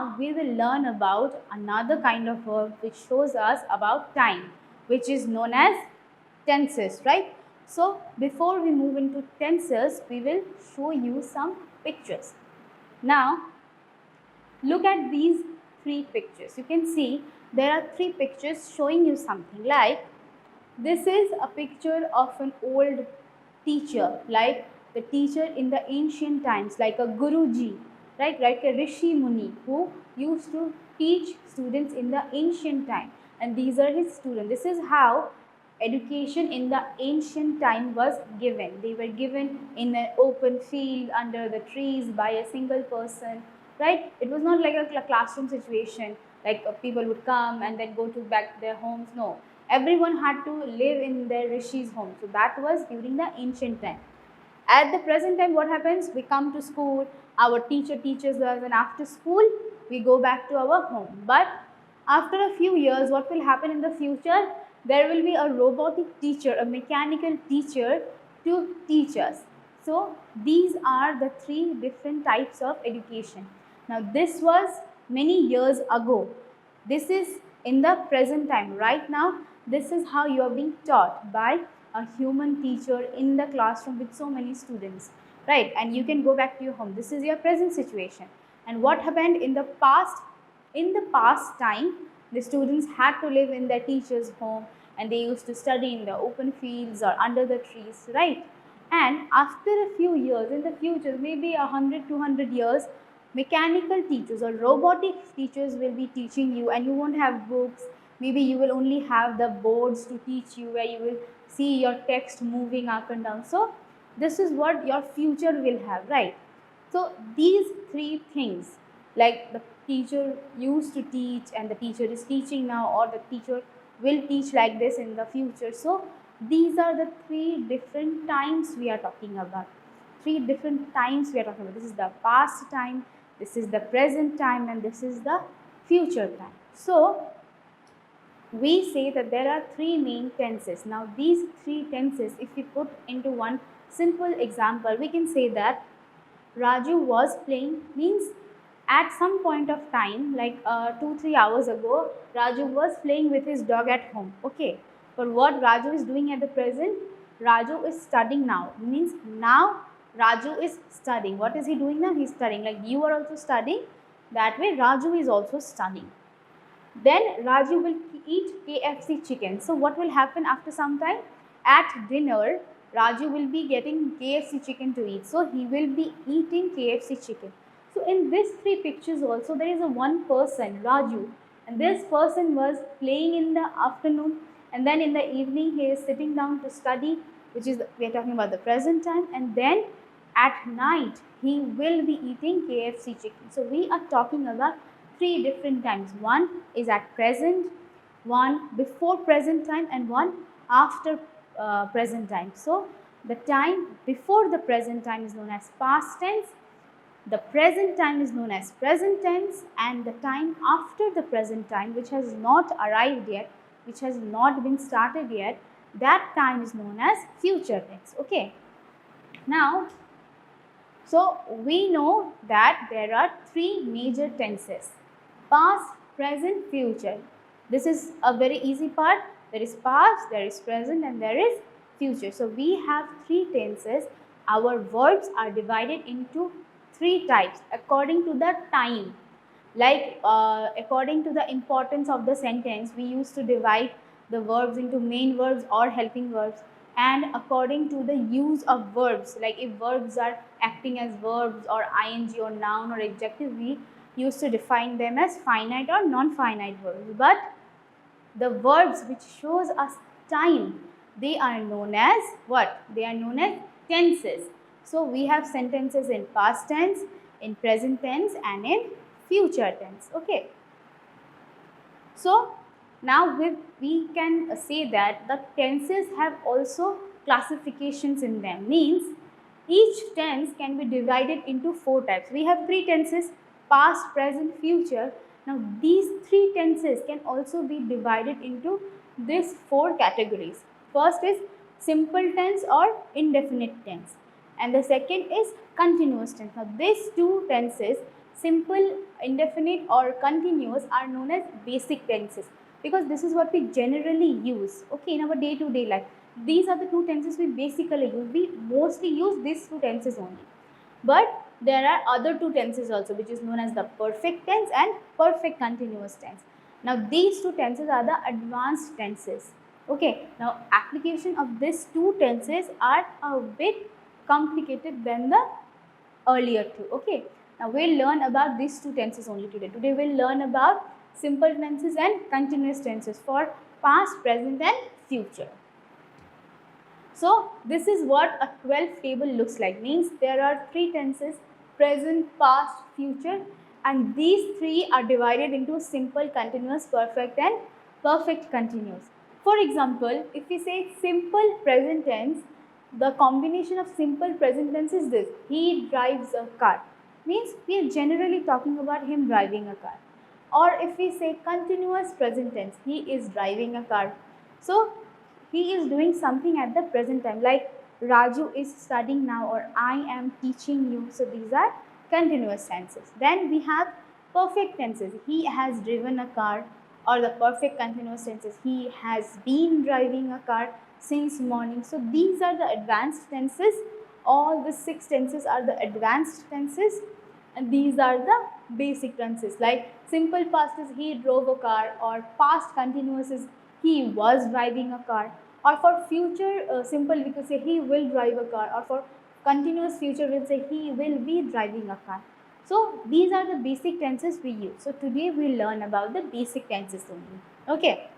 now we will learn about another kind of verb which shows us about time, which is known as tenses, right? So before we move into tenses, we will show you some pictures. Now look at these three pictures. You can see there are three pictures showing you something. Like this is a picture of an old teacher, like the teacher in the ancient times, like a Guruji, right? Like a Rishi Muni who used to teach students in the ancient time, and these are his students. This is how education in the ancient time was given. They were given in an open field under the trees by a single person, right? It was not like a classroom situation, like people would come and then go to back to their homes. No, everyone had to live in their rishis home. So that was during the ancient time. At the present time, what happens? We come to school, our teacher teaches us, and after school we go back to our home. But after a few years, what will happen in the future? There will be a robotic teacher, a mechanical teacher to teach us. So these are the three different types of education. Now this was many years ago. This is in the present time. Right now, this is how you are being taught by a human teacher in the classroom with so many students, right? And you can go back to your home. This is your present situation. And what happened in the past? In the past time, the students had to live in their teacher's home, and they used to study in the open fields or under the trees, right? And after a few years, in the future, maybe 100, 200 years, mechanical teachers or robotic teachers will be teaching you, and you won't have books. Maybe you will only have the boards to teach you, where you will see your text moving up and down. So this is what your future will have, right? So these three things, like the teacher used to teach and the teacher is teaching now, or the teacher will teach like this in the future. So these are the three different times we are talking about. Three different times we are talking about. This is the past time, this is the present time, and this is the future time. So we say that there are three main tenses. Now these three tenses, if we put into one simple example, we can say that Raju was playing, means at some point of time, like 2-3 hours ago, Raju was playing with his dog at home. Okay, but what Raju is doing at the present? Raju is studying now. Means now Raju is studying. What is he doing now? He is studying. Like you are also studying. That way Raju is also studying. Then Raju will eat KFC chicken. So what will happen after some time? At dinner, Raju will be getting KFC chicken to eat. So he will be eating KFC chicken. So in these three pictures also, there is a one person, Raju. And this person was playing in the afternoon, and then in the evening he is sitting down to study, which is, we are talking about the present time. And then at night he will be eating KFC chicken. So we are talking about three different times. One is at present, one before present time, and one after present time. So the time before the present time is known as past tense, the present time is known as present tense, and the time after the present time, which has not arrived yet, which has not been started yet, that time is known as future tense. Okay. Now, so we know that there are three major tenses: past, present, future. This is a very easy part. There is past, there is present, and there is future. So we have three tenses. Our verbs are divided into three types according to the time. Like according to the importance of the sentence, we used to divide the verbs into main verbs or helping verbs, and according to the use of verbs, like if verbs are acting as verbs or ing or noun or adjective, we used to define them as finite or non-finite verbs. But the verbs which shows us time, they are known as what? They are known as tenses. So we have sentences in past tense, in present tense, and in future tense. Okay. So now we can say that the tenses have also classifications in them. Means each tense can be divided into four types. We have three tenses: past, present, future. Now these three tenses can also be divided into these four categories. First is simple tense or indefinite tense, and the second is continuous tense. Now these two tenses Simple, indefinite or continuous are known as basic tenses because this is what we generally use, okay, in our day-to-day life. These are the two tenses we basically use. We mostly use these two tenses only. But there are other two tenses also, which is known as the perfect tense and perfect continuous tense. Now these two tenses are the advanced tenses. Okay, now application of these two tenses are a bit complicated than the earlier two. Okay, now we'll learn about these two tenses only today. Today we'll learn about simple tenses and continuous tenses for past, present and future. So this is what a 12 table looks like. Means there are three tenses: present, past, future, and these three are divided into simple, continuous, perfect and perfect continuous. For example, if we say simple present tense, the combination of simple present tense is this: he drives a car. Means we are generally talking about him driving a car. Or if we say continuous present tense, he is driving a car. So he is doing something at the present time, like Raju is studying now, or I am teaching you. So these are continuous tenses. Then we have perfect tenses. He has driven a car, or the perfect continuous tenses. He has been driving a car since morning. So these are the advanced tenses. All the 6 tenses are the advanced tenses, and these are the basic tenses. Like simple past is he drove a car, or past continuous is he was driving a car, or for future simple we could say he will drive a car, or for continuous future we'll say he will be driving a car. So these are the basic tenses we use. So today we'll learn about the basic tenses only. Okay.